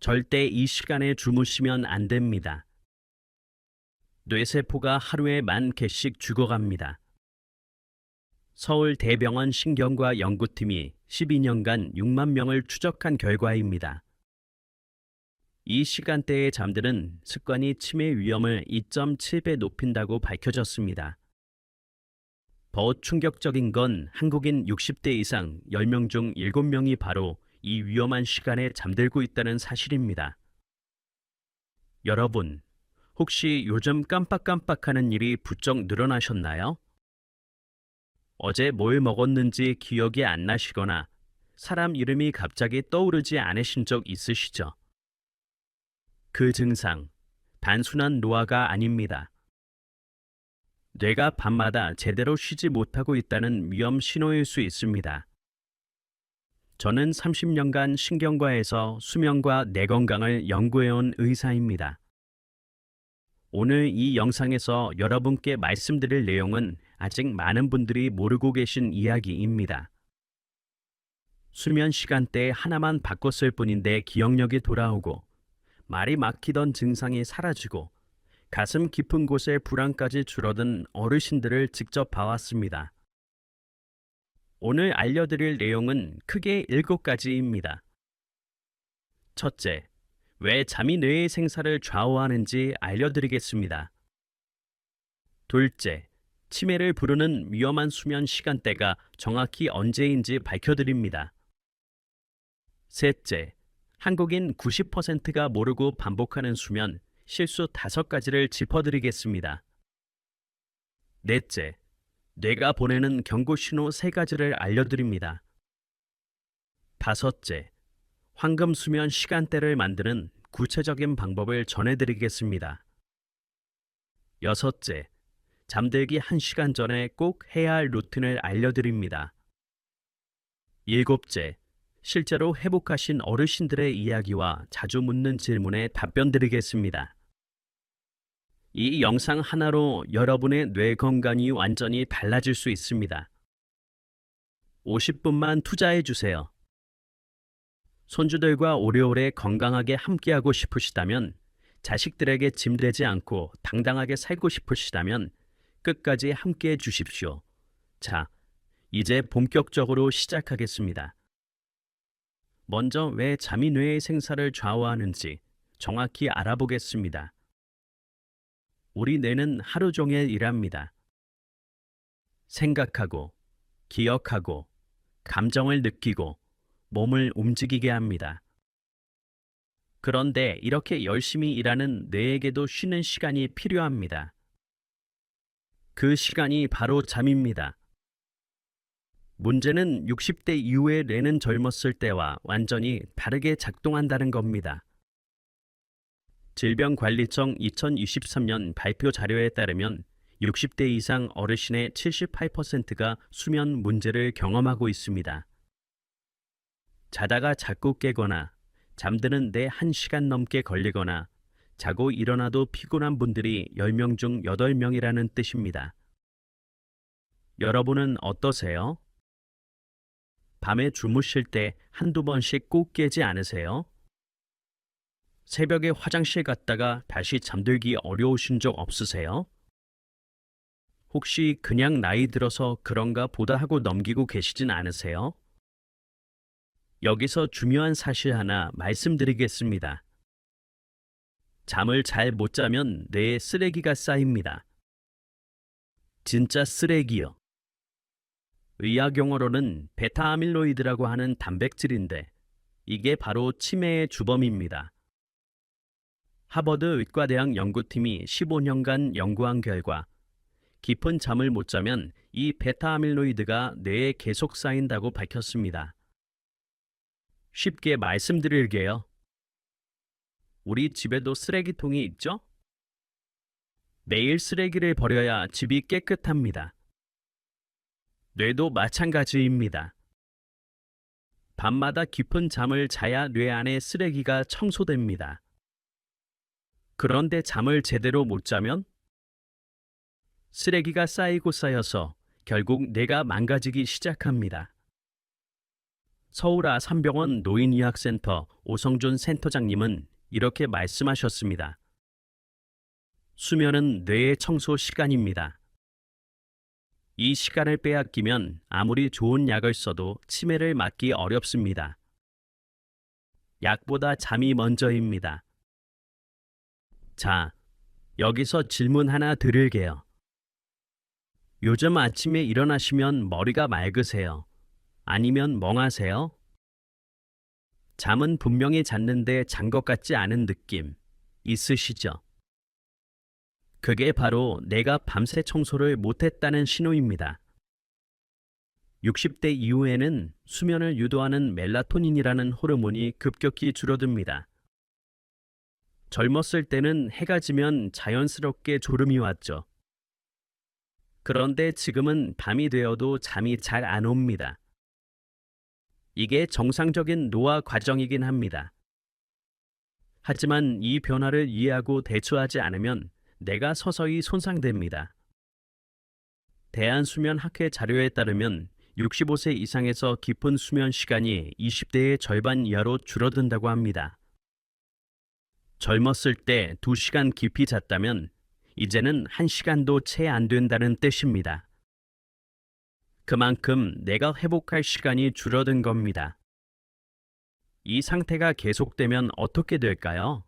절대 이 시간에 주무시면 안 됩니다. 뇌세포가 하루에 10,000개씩 죽어갑니다. 서울대병원 신경과 연구팀이 12년간 6만 명을 추적한 결과입니다. 이 시간대에 잠드는 습관이 치매 위험을 2.7배 높인다고 밝혀졌습니다. 더 충격적인 건 한국인 60대 이상 10명 중 7명이 바로 이 위험한 시간에 잠들고 있다는 사실입니다. 여러분, 혹시 요즘 깜빡깜빡하는 일이 부쩍 늘어나셨나요? 어제 뭘 먹었는지 기억이 안 나시거나 사람 이름이 갑자기 떠오르지 않으신 적 있으시죠? 그 증상, 단순한 노화가 아닙니다. 뇌가 밤마다 제대로 쉬지 못하고 있다는 위험 신호일 수 있습니다. 저는 30년간 신경과에서 수면과 뇌 건강을 연구해온 의사입니다. 오늘 이 영상에서 여러분께 말씀드릴 내용은 아직 많은 분들이 모르고 계신 이야기입니다. 수면 시간대 하나만 바꿨을 뿐인데 기억력이 돌아오고 말이 막히던 증상이 사라지고 가슴 깊은 곳의 불안까지 줄어든 어르신들을 직접 봐왔습니다. 오늘 알려드릴 내용은 크게 7가지입니다. 첫째, 왜 잠이 뇌의 생사를 좌우하는지 알려드리겠습니다. 둘째, 치매를 부르는 위험한 수면 시간대가 정확히 언제인지 밝혀드립니다. 셋째, 한국인 90%가 모르고 반복하는 수면 실수 5가지를 짚어드리겠습니다. 넷째, 뇌가 보내는 경고 신호 3가지를 알려드립니다. 다섯째, 황금 수면 시간대를 만드는 구체적인 방법을 전해드리겠습니다. 여섯째, 잠들기 1시간 전에 꼭 해야 할 루틴을 알려드립니다. 일곱째, 실제로 회복하신 어르신들의 이야기와 자주 묻는 질문에 답변 드리겠습니다. 이 영상 하나로 여러분의 뇌 건강이 완전히 달라질 수 있습니다. 50분만 투자해 주세요. 손주들과 오래오래 건강하게 함께하고 싶으시다면, 자식들에게 짐되지 않고 당당하게 살고 싶으시다면 끝까지 함께해 주십시오. 자, 이제 본격적으로 시작하겠습니다. 먼저 왜 잠이 뇌의 생사를 좌우하는지 정확히 알아보겠습니다. 우리 뇌는 하루 종일 일합니다. 생각하고, 기억하고, 감정을 느끼고, 몸을 움직이게 합니다. 그런데 이렇게 열심히 일하는 뇌에게도 쉬는 시간이 필요합니다. 그 시간이 바로 잠입니다. 문제는 60대 이후의 뇌는 젊었을 때와 완전히 다르게 작동한다는 겁니다. 질병관리청 2023년 발표 자료에 따르면 60대 이상 어르신의 78%가 수면 문제를 경험하고 있습니다. 자다가 자꾸 깨거나 잠드는 데 1시간 넘게 걸리거나 자고 일어나도 피곤한 분들이 10명 중 8명이라는 뜻입니다. 여러분은 어떠세요? 밤에 주무실 때 한두 번씩 꼭 깨지 않으세요? 새벽에 화장실 갔다가 다시 잠들기 어려우신 적 없으세요? 혹시 그냥 나이 들어서 그런가 보다 하고 넘기고 계시진 않으세요? 여기서 중요한 사실 하나 말씀드리겠습니다. 잠을 잘 못 자면 뇌에 쓰레기가 쌓입니다. 진짜 쓰레기요. 의학 용어로는 베타아밀로이드라고 하는 단백질인데 이게 바로 치매의 주범입니다. 하버드 의과대학 연구팀이 15년간 연구한 결과 깊은 잠을 못 자면 이 베타아밀로이드가 뇌에 계속 쌓인다고 밝혔습니다. 쉽게 말씀드릴게요. 우리 집에도 쓰레기통이 있죠? 매일 쓰레기를 버려야 집이 깨끗합니다. 뇌도 마찬가지입니다. 밤마다 깊은 잠을 자야 뇌 안의 쓰레기가 청소됩니다. 그런데 잠을 제대로 못 자면 쓰레기가 쌓이고 쌓여서 결국 뇌가 망가지기 시작합니다. 서울 아산병원 노인의학센터 오성준 센터장님은 이렇게 말씀하셨습니다. 수면은 뇌의 청소 시간입니다. 이 시간을 빼앗기면 아무리 좋은 약을 써도 치매를 막기 어렵습니다. 약보다 잠이 먼저입니다. 자, 여기서 질문 하나 드릴게요. 요즘 아침에 일어나시면 머리가 맑으세요? 아니면 멍하세요? 잠은 분명히 잤는데 잔 것 같지 않은 느낌 있으시죠? 그게 바로 내가 밤새 청소를 못했다는 신호입니다. 60대 이후에는 수면을 유도하는 멜라토닌이라는 호르몬이 급격히 줄어듭니다. 젊었을 때는 해가 지면 자연스럽게 졸음이 왔죠. 그런데 지금은 밤이 되어도 잠이 잘 안 옵니다. 이게 정상적인 노화 과정이긴 합니다. 하지만 이 변화를 이해하고 대처하지 않으면 뇌가 서서히 손상됩니다. 대한수면학회 자료에 따르면 65세 이상에서 깊은 수면 시간이 20대의 절반 이하로 줄어든다고 합니다. 젊었을 때 2시간 깊이 잤다면 이제는 1시간도 채 안 된다는 뜻입니다. 그만큼 내가 회복할 시간이 줄어든 겁니다. 이 상태가 계속되면 어떻게 될까요?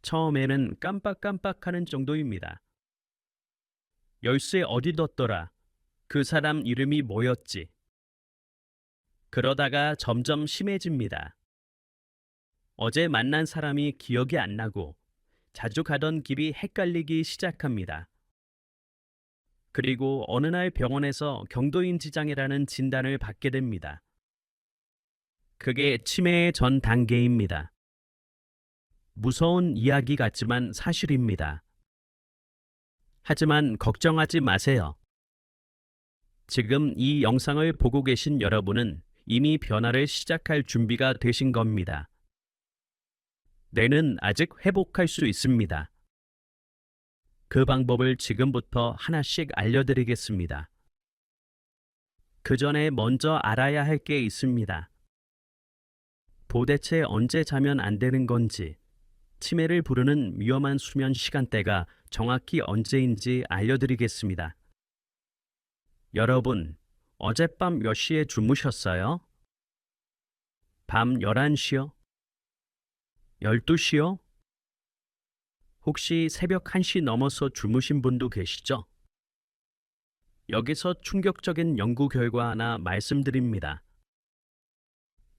처음에는 깜빡깜빡하는 정도입니다. 열쇠 어디 뒀더라? 그 사람 이름이 뭐였지? 그러다가 점점 심해집니다. 어제 만난 사람이 기억이 안 나고 자주 가던 길이 헷갈리기 시작합니다. 그리고 어느 날 병원에서 경도인 지장이라는 진단을 받게 됩니다. 그게 치매의 전 단계입니다. 무서운 이야기 같지만 사실입니다. 하지만 걱정하지 마세요. 지금 이 영상을 보고 계신 여러분은 이미 변화를 시작할 준비가 되신 겁니다. 뇌는 아직 회복할 수 있습니다. 그 방법을 지금부터 하나씩 알려드리겠습니다. 그 전에 먼저 알아야 할 게 있습니다. 도대체 언제 자면 안 되는 건지, 치매를 부르는 위험한 수면 시간대가 정확히 언제인지 알려드리겠습니다. 여러분, 어젯밤 몇 시에 주무셨어요? 밤 11시요? 12시요? 혹시 새벽 1시 넘어서 주무신 분도 계시죠? 여기서 충격적인 연구 결과 하나 말씀드립니다.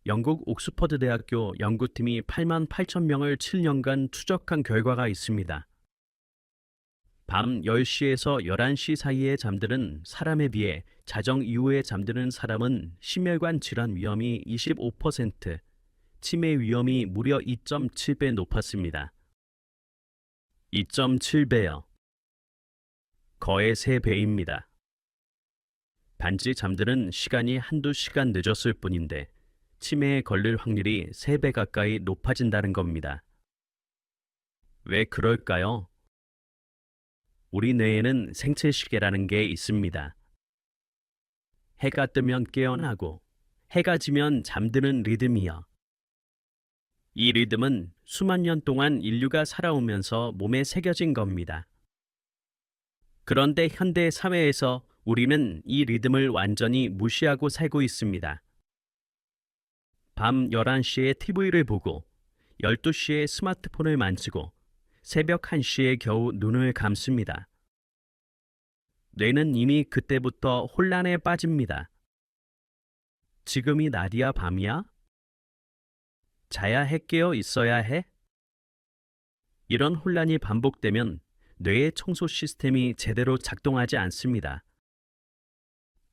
영국 옥스퍼드 대학교 연구팀이 8만 8천 명을 7년간 추적한 결과가 있습니다. 밤 10시에서 11시 사이에 잠드는 사람에 비해 자정 이후에 잠드는 사람은 심혈관 질환 위험이 25%, 치매 위험이 무려 2.7배 높았습니다. 2.7배요. 거의 3배입니다. 단지 잠드는 시간이 한두 시간 늦었을 뿐인데 치매에 걸릴 확률이 3배 가까이 높아진다는 겁니다. 왜 그럴까요? 우리 뇌에는 생체시계라는 게 있습니다. 해가 뜨면 깨어나고 해가 지면 잠드는 리듬이요. 이 리듬은 수만 년 동안 인류가 살아오면서 몸에 새겨진 겁니다. 그런데 현대 사회에서 우리는 이 리듬을 완전히 무시하고 살고 있습니다. 밤 11시에 TV를 보고 12시에 스마트폰을 만지고 새벽 1시에 겨우 눈을 감습니다. 뇌는 이미 그때부터 혼란에 빠집니다. 지금이 낮이야 밤이야? 자야 해 깨어 있어야 해? 이런 혼란이 반복되면 뇌의 청소 시스템이 제대로 작동하지 않습니다.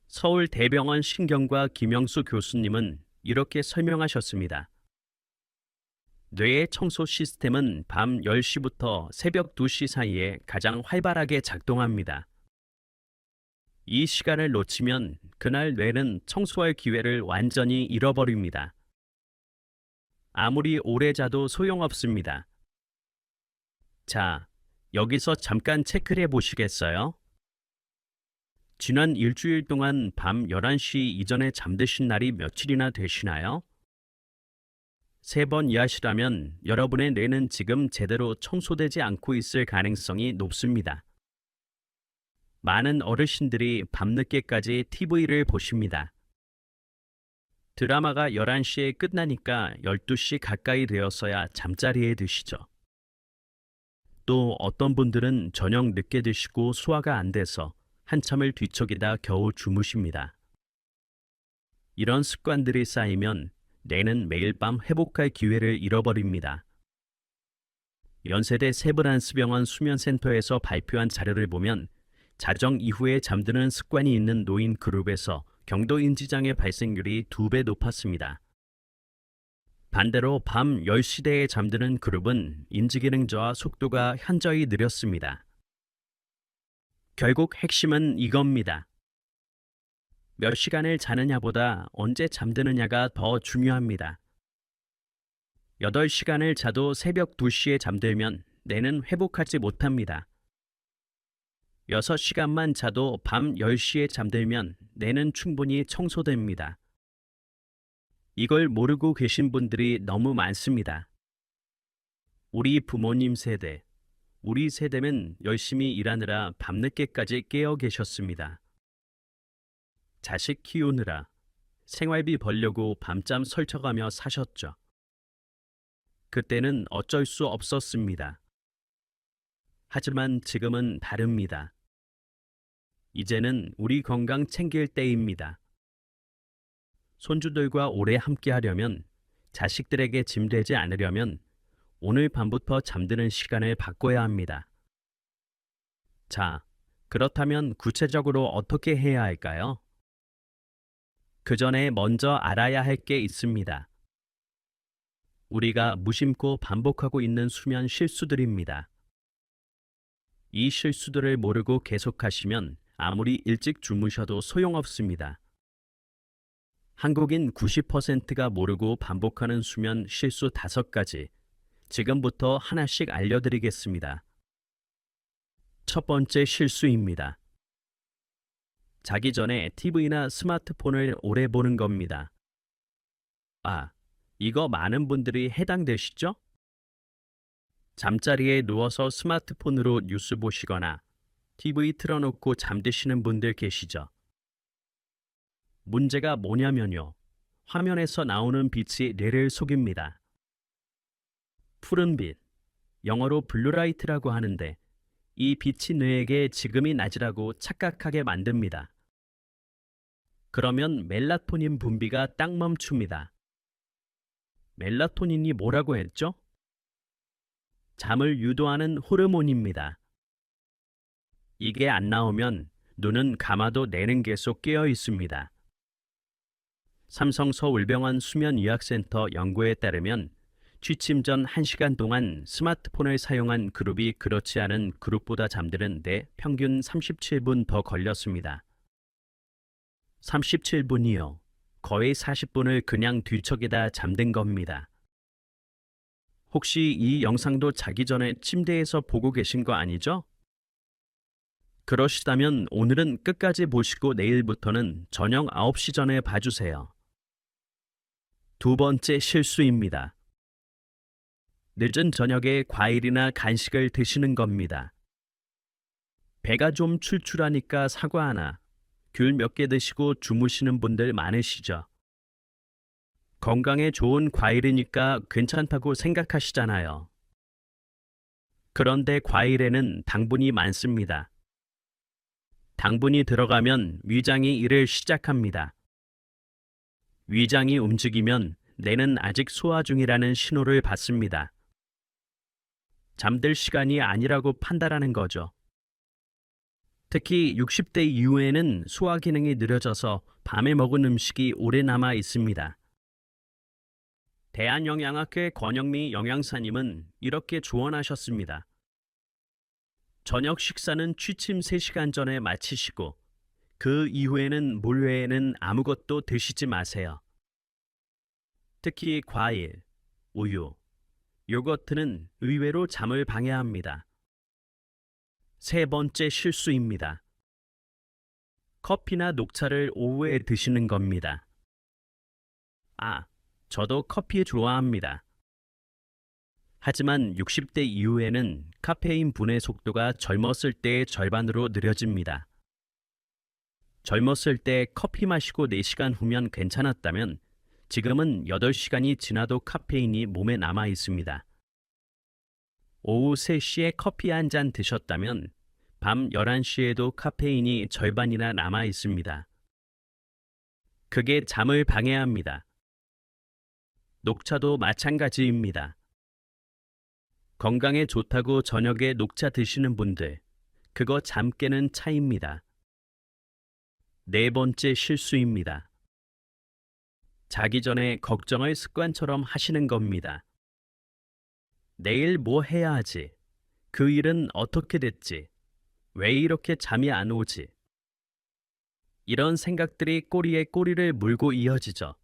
서울대병원 신경과 김영수 교수님은 이렇게 설명하셨습니다. 뇌의 청소 시스템은 밤 10시부터 새벽 2시 사이에 가장 활발하게 작동합니다. 이 시간을 놓치면 그날 뇌는 청소할 기회를 완전히 잃어버립니다. 아무리 오래 자도 소용없습니다. 자, 여기서 잠깐 체크를 해보시겠어요? 지난 일주일 동안 밤 11시 이전에 잠드신 날이 며칠이나 되시나요? 3번 이하시라면 여러분의 뇌는 지금 제대로 청소되지 않고 있을 가능성이 높습니다. 많은 어르신들이 밤늦게까지 TV를 보십니다. 드라마가 11시에 끝나니까 12시 가까이 되었어야 잠자리에 드시죠. 또 어떤 분들은 저녁 늦게 드시고 소화가 안 돼서 한참을 뒤척이다 겨우 주무십니다. 이런 습관들이 쌓이면 뇌는 매일 밤 회복할 기회를 잃어버립니다. 연세대 세브란스병원 수면센터에서 발표한 자료를 보면 자정 이후에 잠드는 습관이 있는 노인 그룹에서 경도인지장애 발생률이 2배 높았습니다. 반대로 밤 10시대에 잠드는 그룹은 인지기능 저하 속도가 현저히 느렸습니다. 결국 핵심은 이겁니다. 몇 시간을 자느냐보다 언제 잠드느냐가 더 중요합니다. 8시간을 자도 새벽 2시에 잠들면 뇌는 회복하지 못합니다. 6시간만 자도 밤 10시에 잠들면 뇌는 충분히 청소됩니다. 이걸 모르고 계신 분들이 너무 많습니다. 우리 부모님 세대, 우리 세대는 열심히 일하느라 밤늦게까지 깨어 계셨습니다. 자식 키우느라 생활비 벌려고 밤잠 설쳐가며 사셨죠. 그때는 어쩔 수 없었습니다. 하지만 지금은 다릅니다. 이제는 우리 건강 챙길 때입니다. 손주들과 오래 함께 하려면, 자식들에게 짐되지 않으려면 오늘 밤부터 잠드는 시간을 바꿔야 합니다. 자, 그렇다면 구체적으로 어떻게 해야 할까요? 그 전에 먼저 알아야 할 게 있습니다. 우리가 무심코 반복하고 있는 수면 실수들입니다. 이 실수들을 모르고 계속하시면 아무리 일찍 주무셔도 소용없습니다. 한국인 90%가 모르고 반복하는 수면 실수 5가지, 지금부터 하나씩 알려드리겠습니다. 첫 번째 실수입니다. 자기 전에 TV나 스마트폰을 오래 보는 겁니다. 아, 이거 많은 분들이 해당되시죠? 잠자리에 누워서 스마트폰으로 뉴스 보시거나 TV 틀어놓고 잠드시는 분들 계시죠? 문제가 뭐냐면요. 화면에서 나오는 빛이 뇌를 속입니다. 푸른빛, 영어로 블루라이트라고 하는데 이 빛이 뇌에게 지금이 낮이라고 착각하게 만듭니다. 그러면 멜라토닌 분비가 딱 멈춥니다. 멜라토닌이 뭐라고 했죠? 잠을 유도하는 호르몬입니다. 이게 안 나오면 눈은 감아도 뇌는 계속 깨어 있습니다. 삼성 서울병원 수면의학센터 연구에 따르면 취침 전 1시간 동안 스마트폰을 사용한 그룹이 그렇지 않은 그룹보다 잠드는 데 평균 37분 더 걸렸습니다. 37분이요. 거의 40분을 그냥 뒤척이다 잠든 겁니다. 혹시 이 영상도 자기 전에 침대에서 보고 계신 거 아니죠? 그러시다면 오늘은 끝까지 보시고 내일부터는 저녁 9시 전에 봐주세요. 두 번째 실수입니다. 늦은 저녁에 과일이나 간식을 드시는 겁니다. 배가 좀 출출하니까 사과 하나, 귤 몇 개 드시고 주무시는 분들 많으시죠? 건강에 좋은 과일이니까 괜찮다고 생각하시잖아요. 그런데 과일에는 당분이 많습니다. 당분이 들어가면 위장이 일을 시작합니다. 위장이 움직이면 뇌는 아직 소화 중이라는 신호를 받습니다. 잠들 시간이 아니라고 판단하는 거죠. 특히 60대 이후에는 소화 기능이 느려져서 밤에 먹은 음식이 오래 남아 있습니다. 대한영양학회 권영미 영양사님은 이렇게 조언하셨습니다. 저녁 식사는 취침 3시간 전에 마치시고 그 이후에는 물 외에는 아무것도 드시지 마세요. 특히 과일, 우유, 요거트는 의외로 잠을 방해합니다. 세 번째 실수입니다. 커피나 녹차를 오후에 드시는 겁니다. 아, 저도 커피 좋아합니다. 하지만 60대 이후에는 카페인 분해 속도가 젊었을 때의 절반으로 느려집니다. 젊었을 때 커피 마시고 4시간 후면 괜찮았다면 지금은 8시간이 지나도 카페인이 몸에 남아 있습니다. 오후 3시에 커피 한 잔 드셨다면 밤 11시에도 카페인이 절반이나 남아 있습니다. 그게 잠을 방해합니다. 녹차도 마찬가지입니다. 건강에 좋다고 저녁에 녹차 드시는 분들, 그거 잠 깨는 차입니다. 네 번째 실수입니다. 자기 전에 걱정을 습관처럼 하시는 겁니다. 내일 뭐 해야 하지? 그 일은 어떻게 됐지? 왜 이렇게 잠이 안 오지? 이런 생각들이 꼬리에 꼬리를 물고 이어지죠.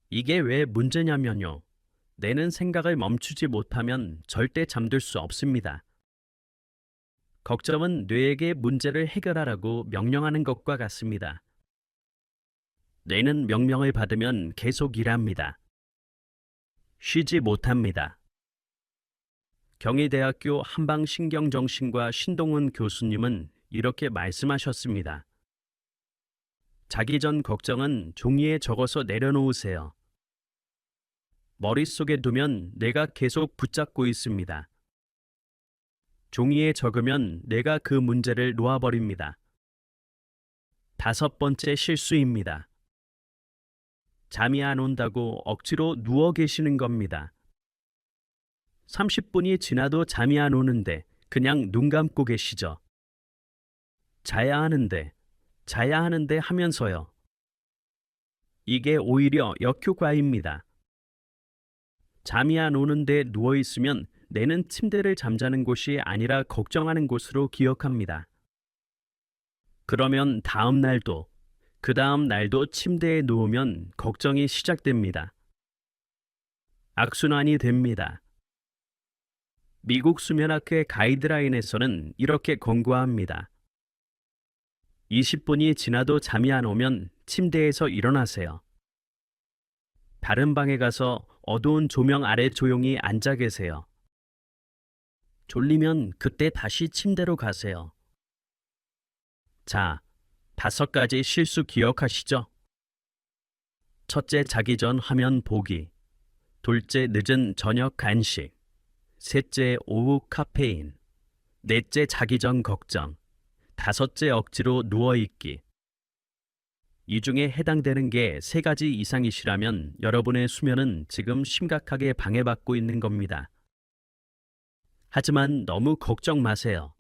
이게 왜 문제냐면요. 내는 생각을 멈추지 못하면 절대 잠들 수 없습니다. 걱정은 뇌에게 문제를 해결하라고 명령하는 것과 같습니다. 뇌는 명령을 받으면 계속 일합니다. 쉬지 못합니다. 경희대학교 한방신경정신과 신동훈 교수님은 이렇게 말씀하셨습니다. 자기 전 걱정은 종이에 적어서 내려놓으세요. 머릿속에 두면 뇌가 계속 붙잡고 있습니다. 종이에 적으면 뇌가 그 문제를 놓아버립니다. 5번째 실수입니다. 잠이 안 온다고 억지로 누워 계시는 겁니다. 30분이 지나도 잠이 안 오는데 그냥 눈 감고 계시죠. 자야 하는데 하면서요. 이게 오히려 역효과입니다. 잠이 안 오는데 누워있으면 뇌는 침대를 잠자는 곳이 아니라 걱정하는 곳으로 기억합니다. 그러면 다음 날도, 그 다음 날도 침대에 누우면 걱정이 시작됩니다. 악순환이 됩니다. 미국 수면학회 가이드라인에서는 이렇게 권고합니다. 20분이 지나도 잠이 안 오면 침대에서 일어나세요. 다른 방에 가서 어두운 조명 아래 조용히 앉아 계세요. 졸리면 그때 다시 침대로 가세요. 자, 5가지 실수 기억하시죠? 첫째, 자기 전 화면 보기. 둘째, 늦은 저녁 간식. 셋째, 오후 카페인. 넷째, 자기 전 걱정. 5째, 억지로 누워있기. 이 중에 해당되는 게 3가지 이상이시라면 여러분의 수면은 지금 심각하게 방해받고 있는 겁니다. 하지만 너무 걱정 마세요.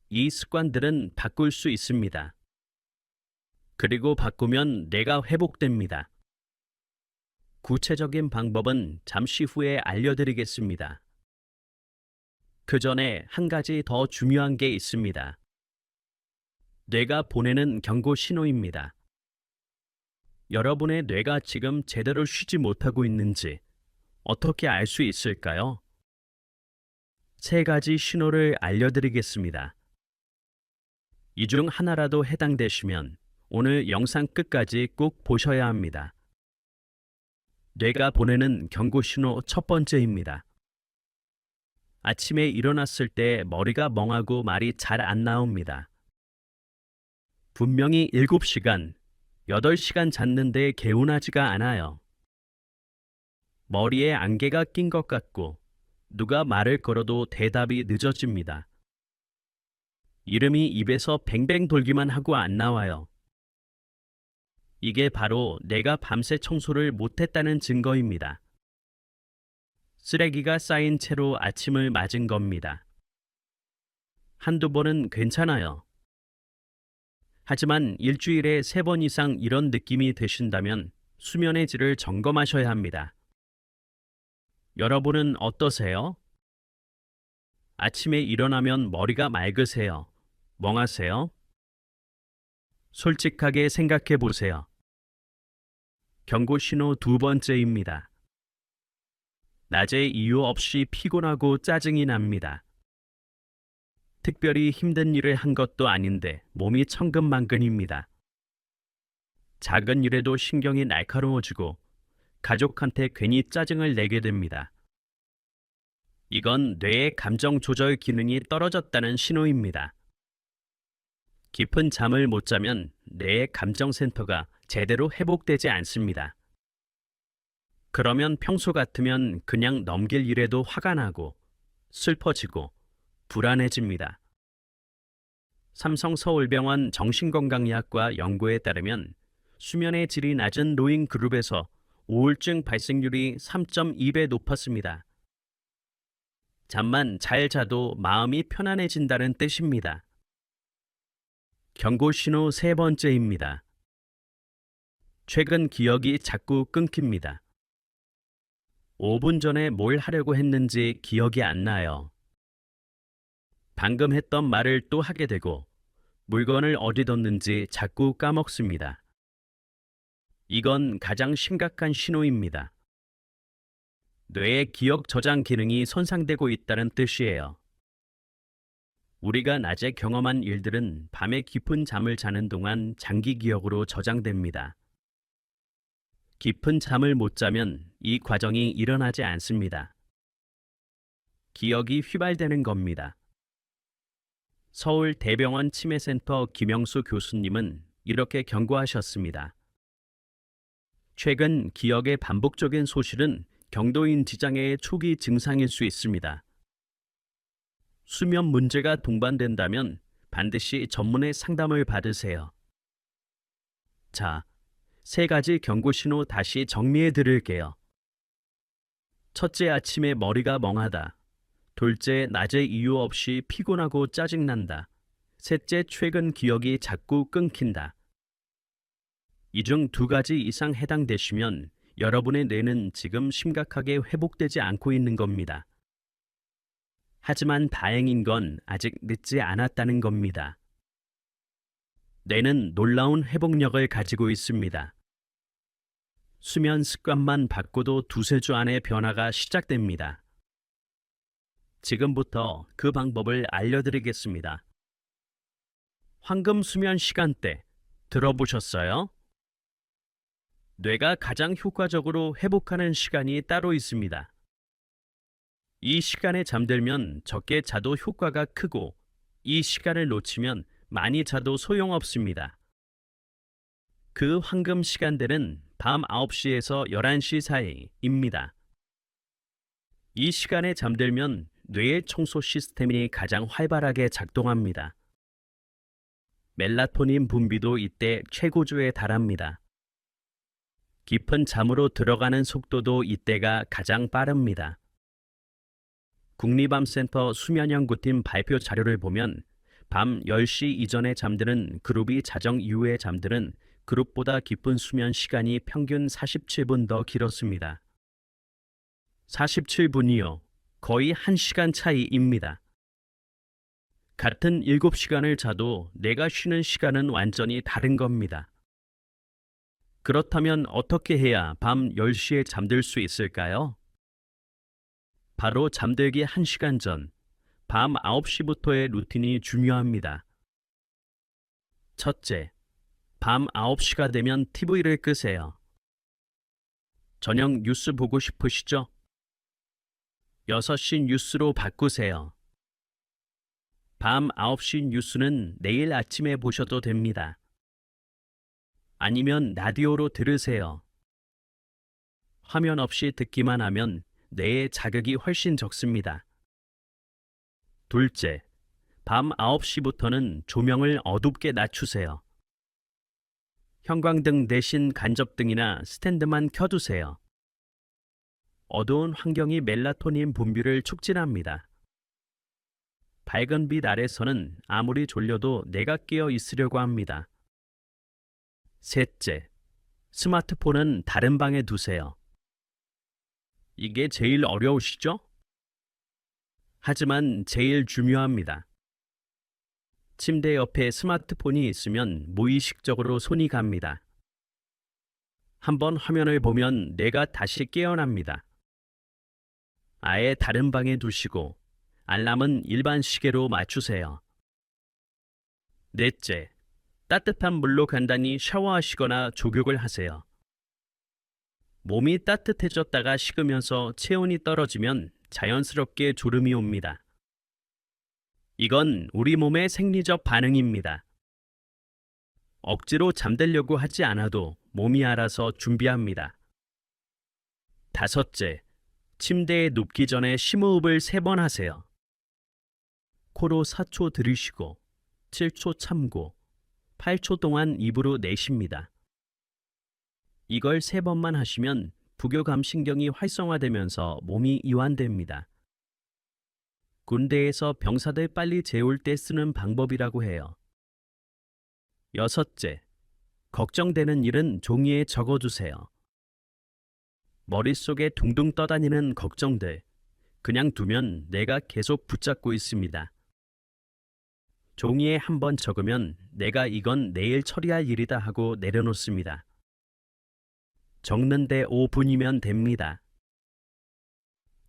이 습관들은 바꿀 수 있습니다. 그리고 바꾸면 뇌가 회복됩니다. 구체적인 방법은 잠시 후에 알려드리겠습니다. 그 전에 한 가지 더 중요한 게 있습니다. 뇌가 보내는 경고 신호입니다. 여러분의 뇌가 지금 제대로 쉬지 못하고 있는지 어떻게 알 수 있을까요? 3가지 신호를 알려드리겠습니다. 이 중 하나라도 해당되시면 오늘 영상 끝까지 꼭 보셔야 합니다. 뇌가 보내는 경고 신호 첫 번째입니다. 아침에 일어났을 때 머리가 멍하고 말이 잘 안 나옵니다. 분명히 7시간, 8시간 잤는데 개운하지가 않아요. 머리에 안개가 낀 것 같고 누가 말을 걸어도 대답이 늦어집니다. 이름이 입에서 뱅뱅 돌기만 하고 안 나와요. 이게 바로 내가 밤새 청소를 못했다는 증거입니다. 쓰레기가 쌓인 채로 아침을 맞은 겁니다. 한두 번은 괜찮아요. 하지만 일주일에 3번 이상 이런 느낌이 드신다면 수면의 질을 점검하셔야 합니다. 여러분은 어떠세요? 아침에 일어나면 머리가 맑으세요? 멍하세요? 솔직하게 생각해 보세요. 경고 신호 2번째입니다. 낮에 이유 없이 피곤하고 짜증이 납니다. 특별히 힘든 일을 한 것도 아닌데 몸이 천근만근입니다. 작은 일에도 신경이 날카로워지고 가족한테 괜히 짜증을 내게 됩니다. 이건 뇌의 감정 조절 기능이 떨어졌다는 신호입니다. 깊은 잠을 못 자면 뇌의 감정센터가 제대로 회복되지 않습니다. 그러면 평소 같으면 그냥 넘길 일에도 화가 나고 슬퍼지고 불안해집니다. 삼성서울병원 정신건강의학과 연구에 따르면 수면의 질이 낮은 노인 그룹에서 우울증 발생률이 3.2배 높았습니다. 잠만 잘 자도 마음이 편안해진다는 뜻입니다. 경고 신호 세 번째입니다. 최근 기억이 자꾸 끊깁니다. 5분 전에 뭘 하려고 했는지 기억이 안 나요. 방금 했던 말을 또 하게 되고 물건을 어디 뒀는지 자꾸 까먹습니다. 이건 가장 심각한 신호입니다. 뇌의 기억 저장 기능이 손상되고 있다는 뜻이에요. 우리가 낮에 경험한 일들은 밤에 깊은 잠을 자는 동안 장기 기억으로 저장됩니다. 깊은 잠을 못 자면 이 과정이 일어나지 않습니다. 기억이 휘발되는 겁니다. 서울대병원 치매센터 김영수 교수님은 이렇게 경고하셨습니다. 최근 기억의 반복적인 소실은 경도인 지장애의 초기 증상일 수 있습니다. 수면 문제가 동반된다면 반드시 전문의 상담을 받으세요. 자, 세 가지 경고 신호 다시 정리해 드릴게요. 첫째, 아침에 머리가 멍하다. 둘째, 낮에 이유 없이 피곤하고 짜증난다. 셋째, 최근 기억이 자꾸 끊긴다. 이 중 두 가지 이상 해당되시면 여러분의 뇌는 지금 심각하게 회복되지 않고 있는 겁니다. 하지만 다행인 건 아직 늦지 않았다는 겁니다. 뇌는 놀라운 회복력을 가지고 있습니다. 수면 습관만 바꿔도 두세 주 안에 변화가 시작됩니다. 지금부터 그 방법을 알려드리겠습니다. 황금 수면 시간대 들어보셨어요? 뇌가 가장 효과적으로 회복하는 시간이 따로 있습니다. 이 시간에 잠들면 적게 자도 효과가 크고 이 시간을 놓치면 많이 자도 소용없습니다. 그 황금 시간대는 밤 9시에서 11시 사이입니다. 이 시간에 잠들면 뇌의 청소 시스템이 가장 활발하게 작동합니다. 멜라토닌 분비도 이때 최고조에 달합니다. 깊은 잠으로 들어가는 속도도 이때가 가장 빠릅니다. 국립암센터 수면연구팀 발표 자료를 보면 밤 10시 이전에 잠드는 그룹이 자정 이후에 잠드는 그룹보다 깊은 수면 시간이 평균 47분 더 길었습니다. 47분이요. 거의 1시간 차이입니다. 같은 7시간을 자도 내가 쉬는 시간은 완전히 다른 겁니다. 그렇다면 어떻게 해야 밤 10시에 잠들 수 있을까요? 바로 잠들기 1시간 전, 밤 9시부터의 루틴이 중요합니다. 첫째, 밤 9시가 되면 TV를 끄세요. 저녁 뉴스 보고 싶으시죠? 6시 뉴스로 바꾸세요. 밤 9시 뉴스는 내일 아침에 보셔도 됩니다. 아니면 라디오로 들으세요. 화면 없이 듣기만 하면 뇌의 자극이 훨씬 적습니다. 둘째, 밤 9시부터는 조명을 어둡게 낮추세요. 형광등 대신 간접등이나 스탠드만 켜두세요. 어두운 환경이 멜라토닌 분비를 촉진합니다. 밝은 빛 아래서는 아무리 졸려도 내가 깨어 있으려고 합니다. 셋째, 스마트폰은 다른 방에 두세요. 이게 제일 어려우시죠? 하지만 제일 중요합니다. 침대 옆에 스마트폰이 있으면 무의식적으로 손이 갑니다. 한번 화면을 보면 뇌가 다시 깨어납니다. 아예 다른 방에 두시고 알람은 일반 시계로 맞추세요. 넷째, 따뜻한 물로 간단히 샤워하시거나 족욕을 하세요. 몸이 따뜻해졌다가 식으면서 체온이 떨어지면 자연스럽게 졸음이 옵니다. 이건 우리 몸의 생리적 반응입니다. 억지로 잠들려고 하지 않아도 몸이 알아서 준비합니다. 다섯째, 침대에 눕기 전에 심호흡을 3번 하세요. 코로 4초 들이쉬고 7초 참고 8초 동안 입으로 내쉽니다. 이걸 3번만 하시면 부교감신경이 활성화되면서 몸이 이완됩니다. 군대에서 병사들 빨리 재울 때 쓰는 방법이라고 해요. 여섯째, 걱정되는 일은 종이에 적어두세요. 머릿속에 둥둥 떠다니는 걱정들, 그냥 두면 내가 계속 붙잡고 있습니다. 종이에 한번 적으면 내가 이건 내일 처리할 일이다 하고 내려놓습니다. 적는데 5분이면 됩니다.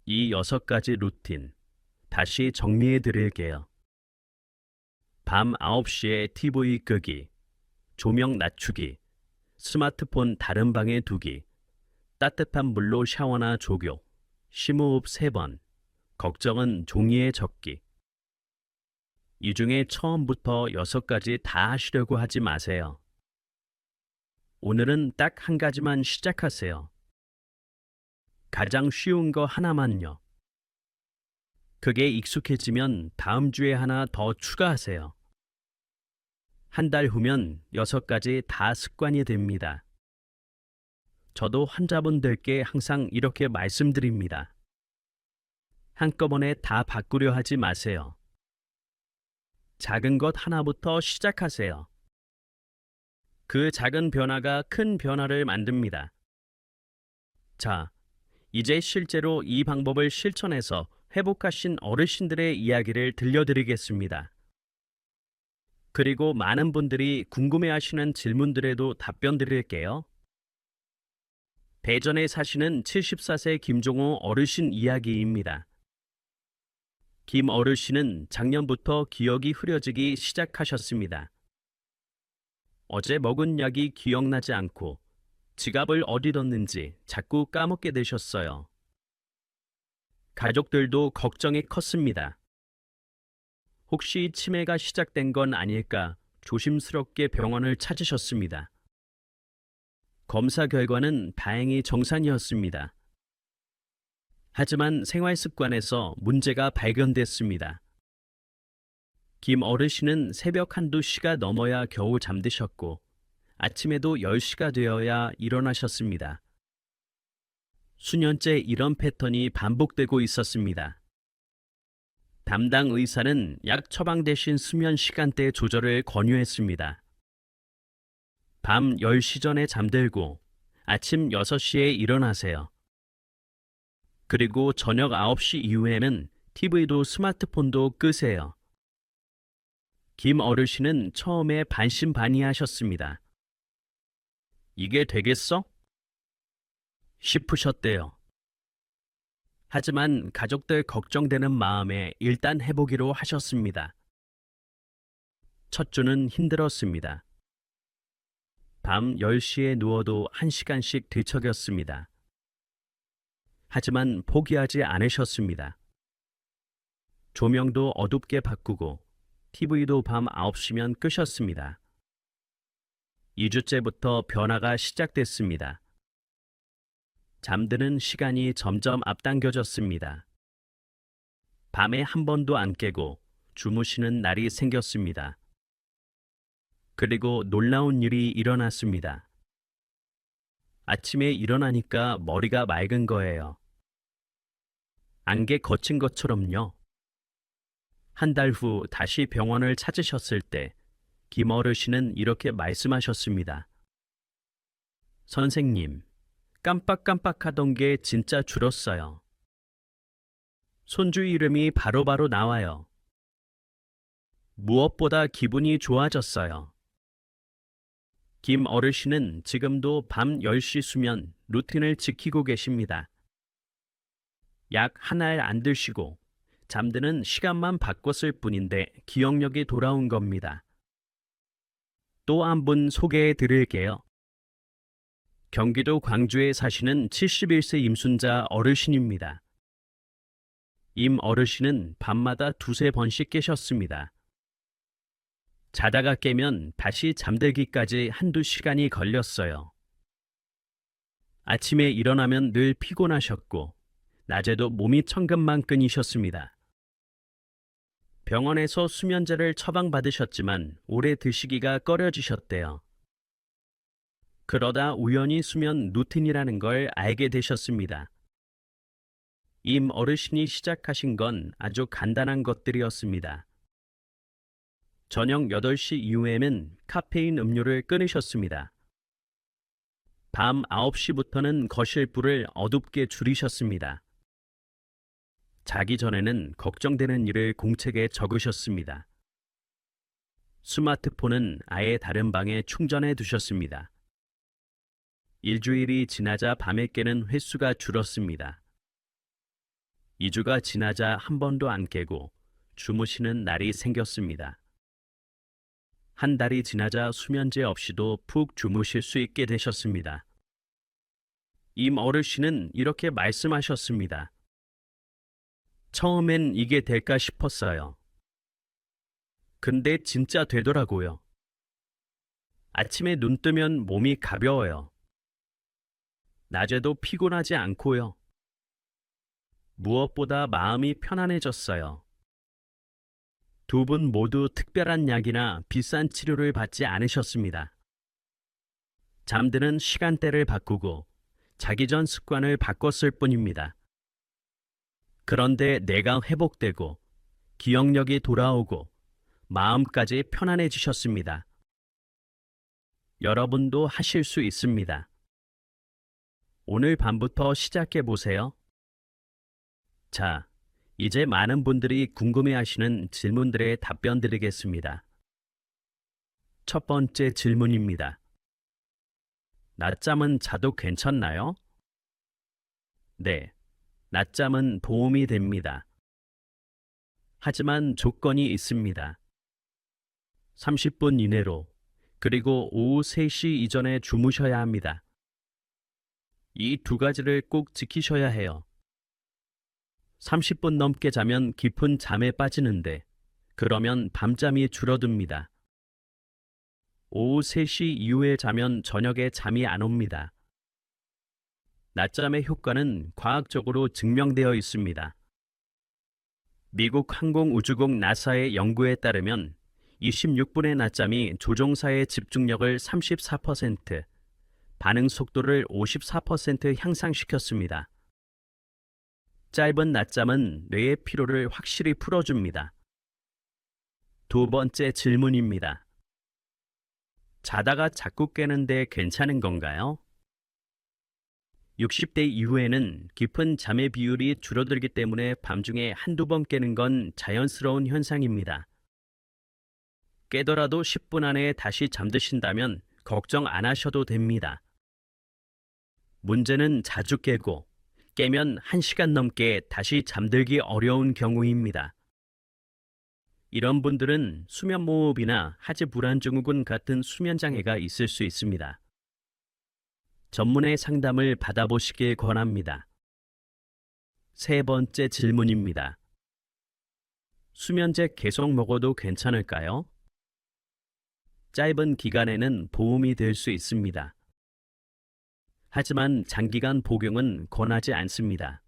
이 6가지 루틴, 다시 정리해 드릴게요. 밤 9시에 TV 끄기, 조명 낮추기, 스마트폰 다른 방에 두기, 따뜻한 물로 샤워나 족욕, 심호흡 3번, 걱정은 종이에 적기. 이 중에 처음부터 6가지 다 하시려고 하지 마세요. 오늘은 딱 한 가지만 시작하세요. 가장 쉬운 거 하나만요. 그게 익숙해지면 다음 주에 하나 더 추가하세요. 한 달 후면 6가지 다 습관이 됩니다. 저도 환자분들께 항상 이렇게 말씀드립니다. 한꺼번에 다 바꾸려 하지 마세요. 작은 것 하나부터 시작하세요. 그 작은 변화가 큰 변화를 만듭니다. 자, 이제 실제로 이 방법을 실천해서 회복하신 어르신들의 이야기를 들려드리겠습니다. 그리고 많은 분들이 궁금해하시는 질문들에도 답변 드릴게요. 대전에 사시는 74세 김종호 어르신 이야기입니다. 김 어르신은 작년부터 기억이 흐려지기 시작하셨습니다. 어제 먹은 약이 기억나지 않고 지갑을 어디 뒀는지 자꾸 까먹게 되셨어요. 가족들도 걱정이 컸습니다. 혹시 치매가 시작된 건 아닐까 조심스럽게 병원을 찾으셨습니다. 검사 결과는 다행히 정상이었습니다. 하지만 생활 습관에서 문제가 발견됐습니다. 김 어르신은 새벽 1~2시가 넘어야 겨우 잠드셨고 아침에도 10시가 되어야 일어나셨습니다. 수년째 이런 패턴이 반복되고 있었습니다. 담당 의사는 약 처방 대신 수면 시간대 조절을 권유했습니다. 밤 10시 전에 잠들고 아침 6시에 일어나세요. 그리고 저녁 9시 이후에는 TV도 스마트폰도 끄세요. 김 어르신은 처음에 반신반의하셨습니다. 이게 되겠어? 싶으셨대요. 하지만 가족들 걱정되는 마음에 일단 해보기로 하셨습니다. 첫 주는 힘들었습니다. 밤 10시에 누워도 1시간씩 뒤척였습니다. 하지만 포기하지 않으셨습니다. 조명도 어둡게 바꾸고 TV도 밤 9시면 끄셨습니다. 2주째부터 변화가 시작됐습니다. 잠드는 시간이 점점 앞당겨졌습니다. 밤에 한 번도 안 깨고 주무시는 날이 생겼습니다. 그리고 놀라운 일이 일어났습니다. 아침에 일어나니까 머리가 맑은 거예요. 안개 거친 것처럼요. 한 달 후 다시 병원을 찾으셨을 때 김 어르신은 이렇게 말씀하셨습니다. 선생님, 깜빡깜빡하던 게 진짜 줄었어요. 손주 이름이 바로바로 나와요. 무엇보다 기분이 좋아졌어요. 김 어르신은 지금도 밤 10시 수면 루틴을 지키고 계십니다. 약 한 알 안 드시고 잠드는 시간만 바꿨을 뿐인데 기억력이 돌아온 겁니다. 또 한 분 소개해 드릴게요. 경기도 광주에 사시는 71세 임순자 어르신입니다. 임 어르신은 밤마다 두세 번씩 깨셨습니다. 자다가 깨면 다시 잠들기까지 한두 시간이 걸렸어요. 아침에 일어나면 늘 피곤하셨고 낮에도 몸이 천근만 끈이셨습니다. 병원에서 수면제를 처방받으셨지만 오래 드시기가 꺼려지셨대요. 그러다 우연히 수면 루틴이라는 걸 알게 되셨습니다. 임 어르신이 시작하신 건 아주 간단한 것들이었습니다. 저녁 8시 이후에는 카페인 음료를 끊으셨습니다. 밤 9시부터는 거실 불을 어둡게 줄이셨습니다. 자기 전에는 걱정되는 일을 공책에 적으셨습니다. 스마트폰은 아예 다른 방에 충전해 두셨습니다. 일주일이 지나자 밤에 깨는 횟수가 줄었습니다. 2주가 지나자 한 번도 안 깨고 주무시는 날이 생겼습니다. 한 달이 지나자 수면제 없이도 푹 주무실 수 있게 되셨습니다. 임 어르신은 이렇게 말씀하셨습니다. 처음엔 이게 될까 싶었어요. 근데 진짜 되더라고요. 아침에 눈 뜨면 몸이 가벼워요. 낮에도 피곤하지 않고요. 무엇보다 마음이 편안해졌어요. 두 분 모두 특별한 약이나 비싼 치료를 받지 않으셨습니다. 잠드는 시간대를 바꾸고 자기 전 습관을 바꿨을 뿐입니다. 그런데 뇌가 회복되고 기억력이 돌아오고 마음까지 편안해지셨습니다. 여러분도 하실 수 있습니다. 오늘 밤부터 시작해 보세요. 자, 이제 많은 분들이 궁금해하시는 질문들에 답변 드리겠습니다. 첫 번째 질문입니다. 낮잠은 자도 괜찮나요? 네, 낮잠은 도움이 됩니다. 하지만 조건이 있습니다. 30분 이내로, 그리고 오후 3시 이전에 주무셔야 합니다. 이 두 가지를 꼭 지키셔야 해요. 30분 넘게 자면 깊은 잠에 빠지는데 그러면 밤잠이 줄어듭니다. 오후 3시 이후에 자면 저녁에 잠이 안 옵니다. 낮잠의 효과는 과학적으로 증명되어 있습니다. 미국 항공우주국 나사의 연구에 따르면 26분의 낮잠이 조종사의 집중력을 34%, 반응 속도를 54% 향상시켰습니다. 짧은 낮잠은 뇌의 피로를 확실히 풀어줍니다. 두 번째 질문입니다. 자다가 자꾸 깨는데 괜찮은 건가요? 60대 이후에는 깊은 잠의 비율이 줄어들기 때문에 밤중에 한두 번 깨는 건 자연스러운 현상입니다. 깨더라도 10분 안에 다시 잠드신다면 걱정 안 하셔도 됩니다. 문제는 자주 깨고 깨면 1시간 넘게 다시 잠들기 어려운 경우입니다. 이런 분들은 수면무호흡이나 하지불안증후군 같은 수면장애가 있을 수 있습니다. 전문의 상담을 받아보시길 권합니다. 세 번째 질문입니다. 수면제 계속 먹어도 괜찮을까요? 짧은 기간에는 도움이 될 수 있습니다. 하지만 장기간 복용은 권하지 않습니다.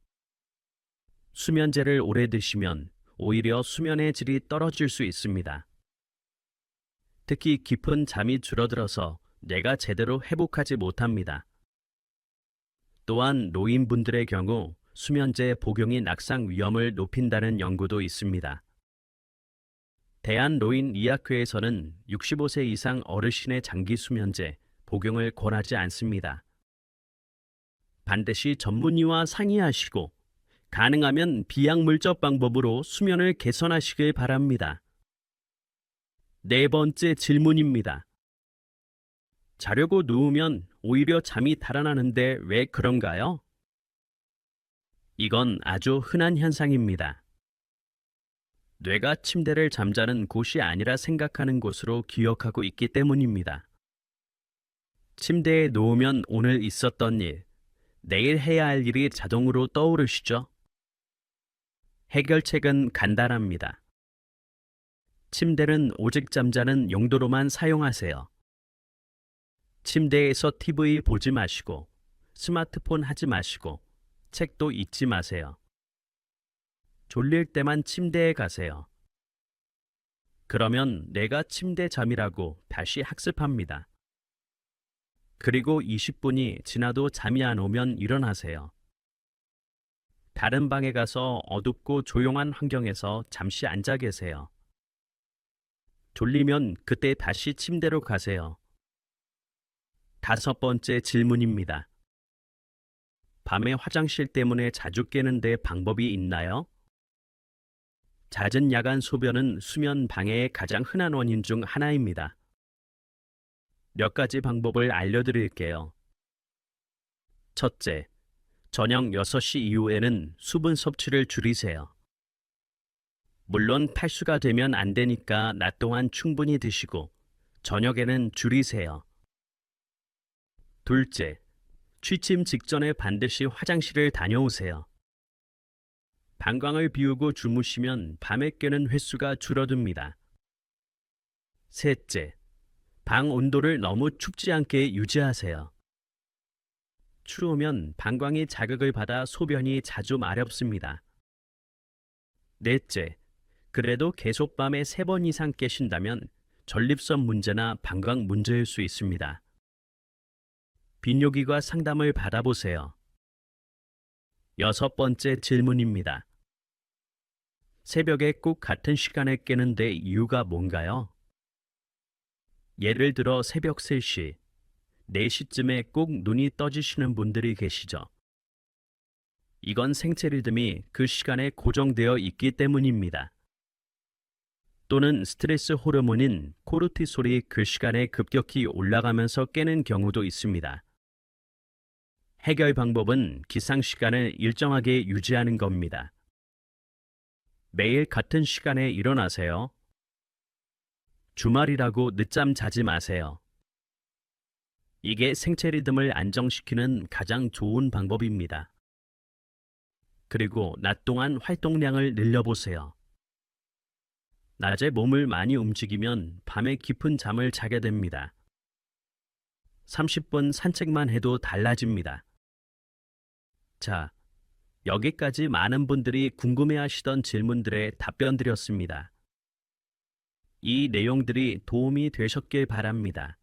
수면제를 오래 드시면 오히려 수면의 질이 떨어질 수 있습니다. 특히 깊은 잠이 줄어들어서 뇌가 제대로 회복하지 못합니다. 또한 노인분들의 경우 수면제 복용이 낙상 위험을 높인다는 연구도 있습니다. 대한노인의학회에서는 65세 이상 어르신의 장기 수면제 복용을 권하지 않습니다. 반드시 전문의와 상의하시고 가능하면 비약물적 방법으로 수면을 개선하시길 바랍니다. 네 번째 질문입니다. 자려고 누우면 오히려 잠이 달아나는데 왜 그런가요? 이건 아주 흔한 현상입니다. 뇌가 침대를 잠자는 곳이 아니라 생각하는 곳으로 기억하고 있기 때문입니다. 침대에 놓으면 오늘 있었던 일, 내일 해야 할 일이 자동으로 떠오르시죠? 해결책은 간단합니다. 침대는 오직 잠자는 용도로만 사용하세요. 침대에서 TV 보지 마시고, 스마트폰 하지 마시고, 책도 읽지 마세요. 졸릴 때만 침대에 가세요. 그러면 내가 침대 잠이라고 다시 학습합니다. 그리고 20분이 지나도 잠이 안 오면 일어나세요. 다른 방에 가서 어둡고 조용한 환경에서 잠시 앉아 계세요. 졸리면 그때 다시 침대로 가세요. 5번째 질문입니다. 밤에 화장실 때문에 자주 깨는데 방법이 있나요? 잦은 야간 소변은 수면 방해의 가장 흔한 원인 중 하나입니다. 몇 가지 방법을 알려드릴게요. 첫째, 저녁 6시 이후에는 수분 섭취를 줄이세요. 물론 탈수가 되면 안 되니까 낮 동안 충분히 드시고 저녁에는 줄이세요. 둘째, 취침 직전에 반드시 화장실을 다녀오세요. 방광을 비우고 주무시면 밤에 깨는 횟수가 줄어듭니다. 셋째, 방 온도를 너무 춥지 않게 유지하세요. 추우면 방광이 자극을 받아 소변이 자주 마렵습니다. 넷째, 그래도 계속 밤에 3번 이상 깨신다면 전립선 문제나 방광 문제일 수 있습니다. 비뇨기과 상담을 받아보세요. 6번째 질문입니다. 새벽에 꼭 같은 시간에 깨는데 이유가 뭔가요? 예를 들어 새벽 3시, 4시쯤에 꼭 눈이 떠지시는 분들이 계시죠. 이건 생체 리듬이 그 시간에 고정되어 있기 때문입니다. 또는 스트레스 호르몬인 코르티솔이 그 시간에 급격히 올라가면서 깨는 경우도 있습니다. 해결 방법은 기상 시간을 일정하게 유지하는 겁니다. 매일 같은 시간에 일어나세요. 주말이라고 늦잠 자지 마세요. 이게 생체 리듬을 안정시키는 가장 좋은 방법입니다. 그리고 낮 동안 활동량을 늘려보세요. 낮에 몸을 많이 움직이면 밤에 깊은 잠을 자게 됩니다. 30분 산책만 해도 달라집니다. 자, 여기까지 많은 분들이 궁금해하시던 질문들에 답변 드렸습니다. 이 내용들이 도움이 되셨길 바랍니다.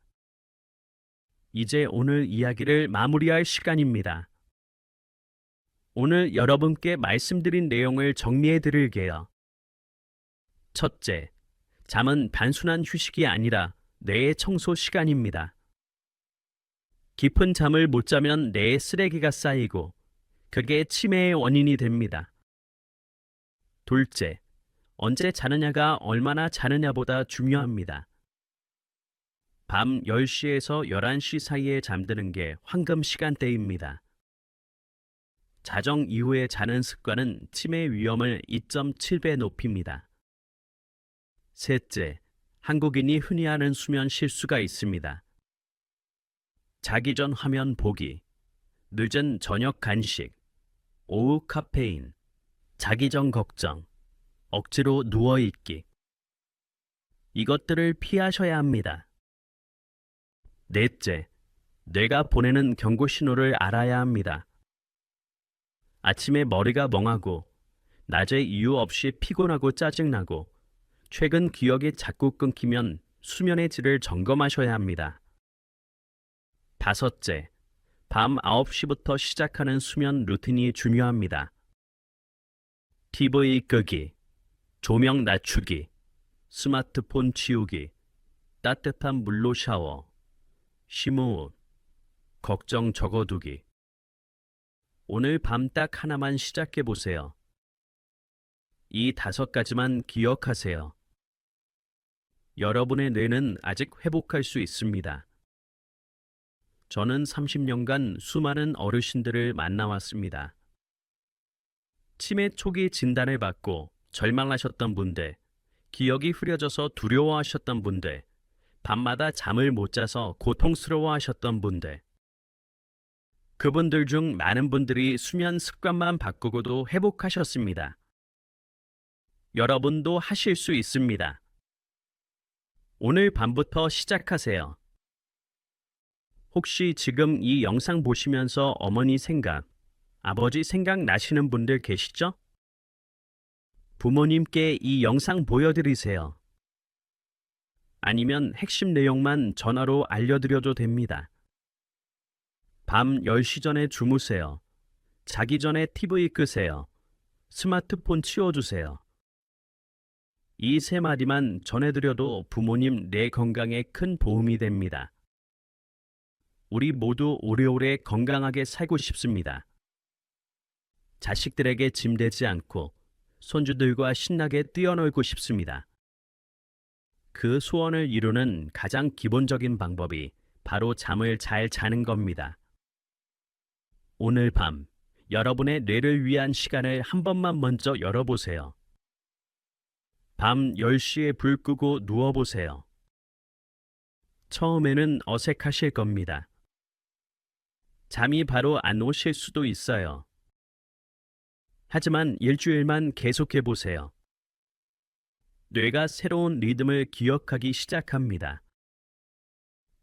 이제 오늘 이야기를 마무리할 시간입니다. 오늘 여러분께 말씀드린 내용을 정리해 드릴게요. 첫째, 잠은 단순한 휴식이 아니라 뇌의 청소 시간입니다. 깊은 잠을 못 자면 뇌에 쓰레기가 쌓이고 그게 치매의 원인이 됩니다. 둘째, 언제 자느냐가 얼마나 자느냐보다 중요합니다. 밤 10시에서 11시 사이에 잠드는 게 황금 시간대입니다. 자정 이후에 자는 습관은 치매 위험을 2.7배 높입니다. 셋째, 한국인이 흔히 하는 수면 실수가 있습니다. 자기 전 화면 보기, 늦은 저녁 간식, 오후 카페인, 자기 전 걱정, 억지로 누워있기. 이것들을 피하셔야 합니다. 넷째, 뇌가 보내는 경고 신호를 알아야 합니다. 아침에 머리가 멍하고, 낮에 이유 없이 피곤하고 짜증나고, 최근 기억이 자꾸 끊기면 수면의 질을 점검하셔야 합니다. 다섯째, 밤 9시부터 시작하는 수면 루틴이 중요합니다. TV 끄기, 조명 낮추기, 스마트폰 치우기, 따뜻한 물로 샤워, 심호흡, 걱정 적어두기. 오늘 밤 딱 하나만 시작해 보세요. 이 5가지만 기억하세요. 여러분의 뇌는 아직 회복할 수 있습니다. 저는 30년간 수많은 어르신들을 만나왔습니다. 치매 초기 진단을 받고 절망하셨던 분들, 기억이 흐려져서 두려워하셨던 분들, 밤마다 잠을 못 자서 고통스러워하셨던 분들, 그분들 중 많은 분들이 수면 습관만 바꾸고도 회복하셨습니다. 여러분도 하실 수 있습니다. 오늘 밤부터 시작하세요. 혹시 지금 이 영상 보시면서 어머니 생각, 아버지 생각 나시는 분들 계시죠? 부모님께 이 영상 보여드리세요. 아니면 핵심 내용만 전화로 알려드려도 됩니다. 밤 10시 전에 주무세요. 자기 전에 TV 끄세요. 스마트폰 치워주세요. 이 세 마디만 전해드려도 부모님 내 건강에 큰 도움이 됩니다. 우리 모두 오래오래 건강하게 살고 싶습니다. 자식들에게 짐되지 않고 손주들과 신나게 뛰어놀고 싶습니다. 그 소원을 이루는 가장 기본적인 방법이 바로 잠을 잘 자는 겁니다. 오늘 밤 여러분의 뇌를 위한 시간을 한 번만 먼저 열어보세요. 밤 10시에 불 끄고 누워보세요. 처음에는 어색하실 겁니다. 잠이 바로 안 오실 수도 있어요. 하지만 일주일만 계속해 보세요. 뇌가 새로운 리듬을 기억하기 시작합니다.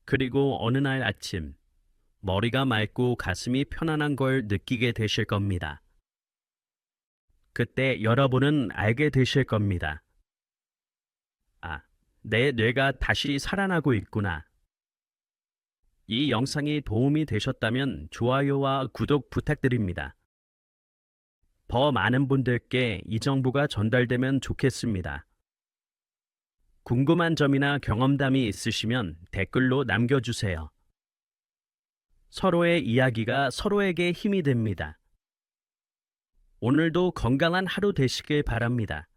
그리고 어느 날 아침, 머리가 맑고 가슴이 편안한 걸 느끼게 되실 겁니다. 그때 여러분은 알게 되실 겁니다. 아, 내 뇌가 다시 살아나고 있구나. 이 영상이 도움이 되셨다면 좋아요와 구독 부탁드립니다. 더 많은 분들께 이 정보가 전달되면 좋겠습니다. 궁금한 점이나 경험담이 있으시면 댓글로 남겨주세요. 서로의 이야기가 서로에게 힘이 됩니다. 오늘도 건강한 하루 되시길 바랍니다.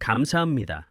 감사합니다.